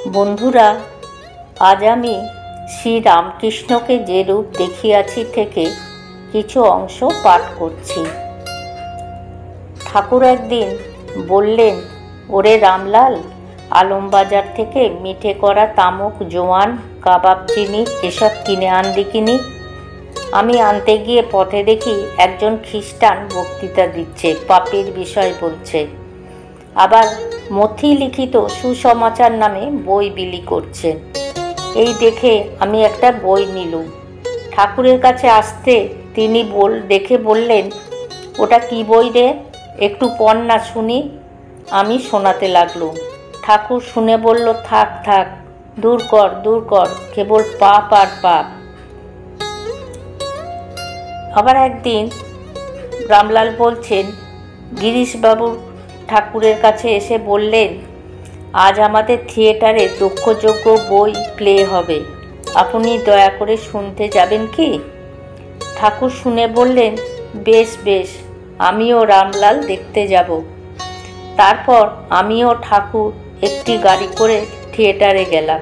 বন্ধুরা, আজ আমি শ্রী রামকৃষ্ণকে যে রূপ দেখিয়াছি থেকে কিছু অংশ পাঠ করছি। ঠাকুর একদিন বললেন, ওরে রামলাল, আলমবাজার থেকে মিঠে করা তামুক, জোয়ান, কাবাব, চিনি এসব কিনে আনবি কিনি। আমি আনতে গিয়ে পথে দেখি একজন খ্রিস্টান বক্তৃতা দিচ্ছে, পাপের বিষয় বলছে, আবার মথি লিখিত সুসমাচার নামে বই বিলি করছে। এই দেখে আমি একটা বই নিলুম। ঠাকুরের কাছে আসতে তিনি দেখে বললেন, ওটা কি বই রে, একটু পড় না শুনি। আমি শোনাতে লাগলুম। ঠাকুর শুনে বলল, থাক থাক, দূর কর দূর কর, কেবল পাপ আর পাপ। আবার একদিন রামলাল বলছেন, গিরিশবাবু ঠাকুরের কাছে এসে বললেন, আজ আমাদের থিয়েটারে দক্ষযজ্ঞ বই প্লে হবে, আপনি দয়া করে শুনতে যাবেন কি? ঠাকুর শুনে বললেন, বেশ বেশ, আমিও রামলাল দেখতে যাব। তারপর আমিও ঠাকুর একটি গাড়ি করে থিয়েটারে গেলাম।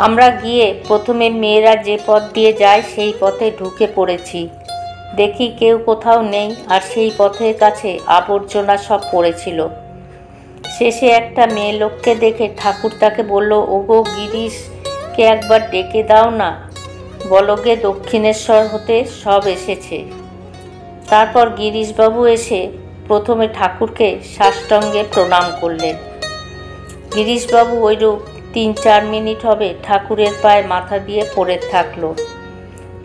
আমরা গিয়ে প্রথমে মেয়েরা যে পথ দিয়ে যায় সেই পথে ঢুকে পড়েছি। দেখি কেউ কোথাও নেই, আর সেই পথের কাছে আবর্জনা সব পড়েছিল। শেষে একটা মেয়ে লোককে দেখে ঠাকুর তাকে বলল, ওগো গিরিশকে একবার ডেকে দাও না, বলগে দক্ষিণেশ্বর হতে সব এসেছে। তারপর গিরিশবাবু এসে প্রথমে ঠাকুরকে সাষ্টাঙ্গে প্রণাম করলেন। গিরিশবাবু ওইরূপ 3-4 মিনিট হবে ঠাকুরের পায়ে মাথা দিয়ে পড়ে থাকলো।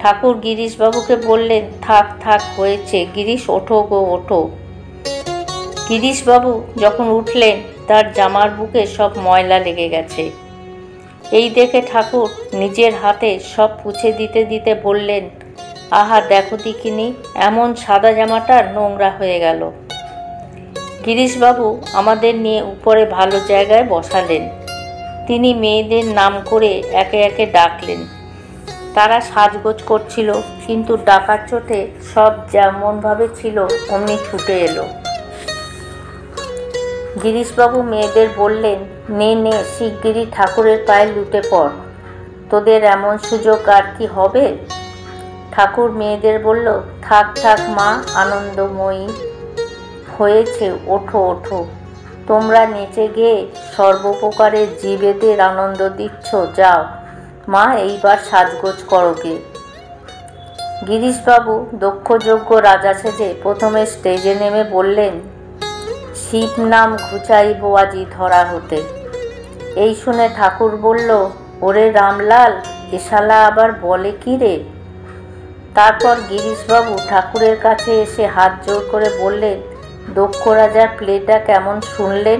ঠাকুর গিরিশবাবুকে বললেন, থাক থাক, হয়েছে, গিরিশ ওঠো গো ওঠো। গিরিশবাবু যখন উঠলেন, তার জামার বুকে সব ময়লা লেগে গেছে। এই দেখে ঠাকুর নিজের হাতে সব পুছে দিতে দিতে বললেন, আহা দেখো দেখিনি, এমন সাদা জামাটা নোংরা হয়ে গেল। গিরিশবাবু আমাদের নিয়ে উপরে ভালো জায়গায় বসালেন। তিনি মেয়েদের নাম করে একে একে ডাকলেন। তারা সাজগোজ করছিল, কিন্তু ডাকার চোটে সব যেমনভাবে ছিল অমনি ছুটে এলো। গিরিশবাবু মেয়েদের বললেন, নে নে, শিগগিরই ঠাকুরের পায়ে লুটে পড়, তোদের এমন সুযোগ আর কি হবে? ঠাকুর মেয়েদের বলল, থাক থাক মা, আনন্দময়ী হয়েছে, ওঠো ওঠো, তোমরা নেচে গিয়ে সর্বপ্রকারের জীবেদের আনন্দ দিচ্ছ, যাও মা, এইবার সাজগোজ করো গে। গিরিশবাবু দক্ষযজ্ঞ রাজা সেজে প্রথমে স্টেজে নেমে বললেন, শিব নাম ঘুচাইব আজি ধরা হতে। এই শুনে ঠাকুর বলল, ওরে রামলাল, এ শালা আবার বলে কি রে? তারপর গিরিশবাবু ঠাকুরের কাছে এসে হাত জোড় করে বললেন, দক্ষ রাজার প্লেটা কেমন শুনলেন?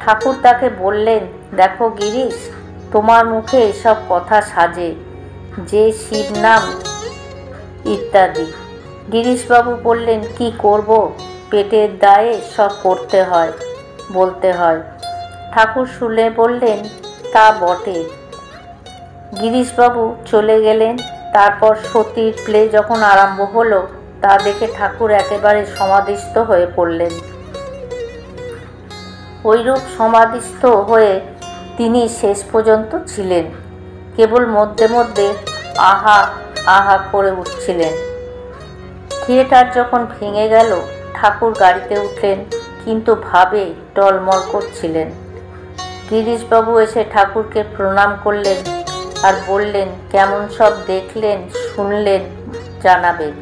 ঠাকুর তাকে বললেন, দেখো গিরিশ, তোমার মুখে এসব কথা সাজে, যে শিব নাম ইত্যাদি। গিরিশবাবু বললেন, কি করব, পেটের দায়ে সব করতে হয়, বলতে হয়। ঠাকুর শুনে বললেন, তা বটে। গিরিশবাবু চলে গেলেন। তারপর সতীর প্লে যখন আরম্ভ হলো, তা দেখে ঠাকুর একেবারে সমাধিস্থ হয়ে পড়লেন। ওইরূপ সমাধিস্থ হয়ে তিনি শেষ পর্যন্ত ছিলেন, কেবল মধ্যে মধ্যে আহা আহা করে উঠছিলেন। থিয়েটার যখন ভেঙে গেল, ঠাকুর গাড়িতে উঠলেন, কিন্তু ভাবে টলমল করছিলেন। গিরিশবাবু এসে ঠাকুরকে প্রণাম করলেন আর বললেন, কেমন সব দেখলেন শুনলেন জানাবেন।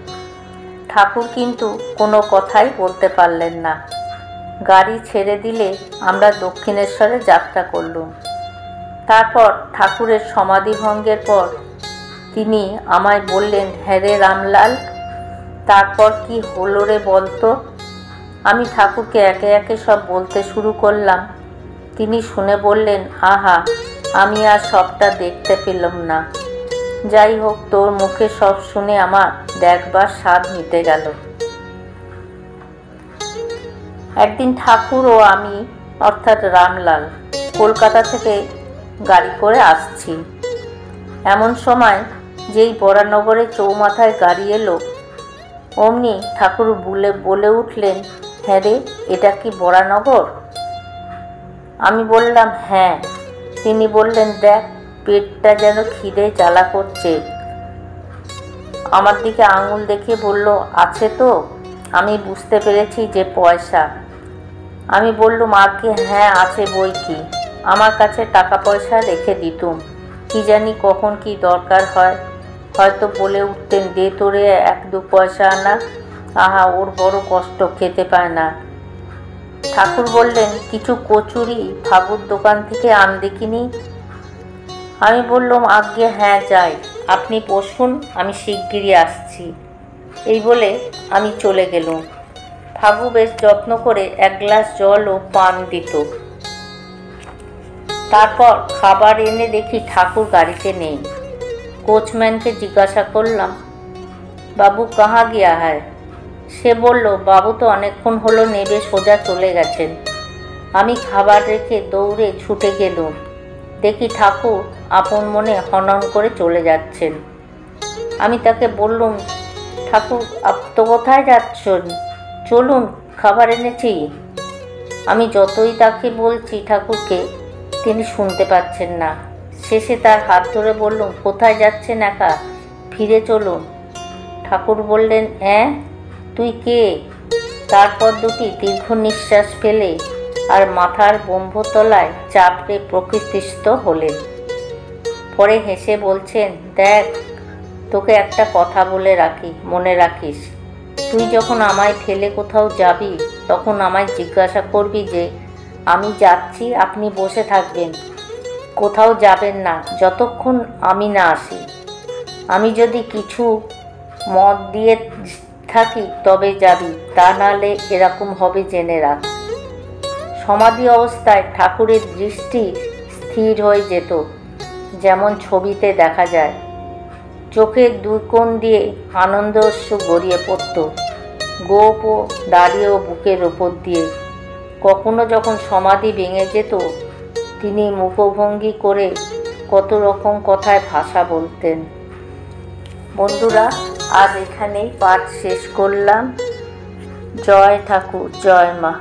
ঠাকুর কিন্তু কোনো কথাই বলতে পারলেন না। গাড়ি ছেড়ে দিলে আমরা দক্ষিণেশ্বরে যাত্রা করলুম। তারপর ঠাকুরের সমাধিভঙ্গের পর তিনি আমায় বললেন, হ্যাঁ রে রামলাল, তারপর কি হলো রে বলতো? আমি ঠাকুরকে একে একে সব বলতে শুরু করলাম। তিনি শুনে বললেন, আহা, আমি আর সবটা দেখতে পেলাম না। যাই হোক, তোর মুখে সব শুনে আমার দেখবার স্বাদ মিটে গেল। একদিন ঠাকুর ও আমি, অর্থাৎ রামলাল, কলকাতা থেকে গাড়ি করে আসছি। এমন সময় যেই বরানগরে চৌমাথায় গাড়ি এলো, অমনি ঠাকুর বলে উঠলেন, হ্যাঁ রে, এটা কি বরানগর? আমি বললাম হ্যাঁ। তিনি বললেন, দেখ, পেটটা যেন খিদে জ্বালা করছে। আমার দিকে আঙুল দেখিয়ে বলল, আছে তো? আমি বুঝতে পেরেছি যে পয়সা। আমি বললুম, আগে হ্যাঁ আছে বই কি, আমার কাছে টাকা পয়সা রেখে দিতুম, কি জানি কখন কি দরকার হয়। হয়তো বলে উঠতেন, দে তোরে 1-2 পয়সা আনা। আহা, ওর বড় কষ্ট, খেতে পায় না। ঠাকুর বললেন, কিছু কচুরি ফাগুর দোকান থেকে আন দেখিনি। আমি বললাম, আজ্ঞে হ্যাঁ যাই, আপনি বসুন, আমি শিগগিরই আসছি। এই বলে আমি চলে গেলুম। ফাগু বেশ যত্ন করে 1 গ্লাস জল ও পান দিত। তারপর খাবার এনে দেখি ঠাকুর গাড়িতে নেই। কোচম্যানকে জিজ্ঞাসা করলাম, বাবু কাহা গিয়া হ্যায়? সে বলল, বাবু তো অনেকক্ষণ হলো নেবে সোজা চলে গেছেন। আমি খাবার রেখে দৌড়ে ছুটে গেলুম। দেখি ঠাকুর আপন মনে হনন করে চলে যাচ্ছেন। আমি তাকে বললুম, ঠাকুর আপনি তো কোথায় যাচ্ছেন? চলুন, খাবার এনেছি। আমি যতই তাকে বলছি ঠাকুরকে, তিনি শুনতে পাচ্ছেন না। শেষে তার হাত ধরে বললুম, কোথায় যাচ্ছেন একা? ফিরে চলুন। ঠাকুর বললেন, হ্যাঁ, তুই কে? তারপর দুটি দীর্ঘ নিঃশ্বাস ফেলে আর মাথার ব্রহ্মতলায় চাপড়ে প্রকৃতিস্থ হলেন। পরে হেসে বলছেন, দেখ, তোকে একটা কথা বলে রাখি, মনে রাখিস। তুই যখন আমায় ফেলে কোথাও যাবি, তখন আমায় জিজ্ঞাসা করবি যে আমি যাচ্ছি, আপনি বসে থাকবেন, কোথাও যাবেন না যতক্ষণ আমি না আসি। আমি যদি কিছু মত দিয়ে থাকি তবে যাবি, তা নাহলে এরকম হবে জেনে রাখ। সমাধি অবস্থায় ঠাকুরের দৃষ্টি স্থির হয়ে যেত, যেমন ছবিতে দেখা যায়। চোখের 2 কোণ দিয়ে আনন্দ অশ্রু গড়িয়ে পড়ত, গোপ ও দাড়ি ও বুকের ওপর দিয়ে। কখনো যখন সমাধি ভেঙে যেত, তিনি মুখভঙ্গি করে কত রকম কথায় ভাষা বলতেন। বন্ধুরা, আজ এখানেই পাঠ শেষ করলাম। জয় ঠাকুর, জয় মা।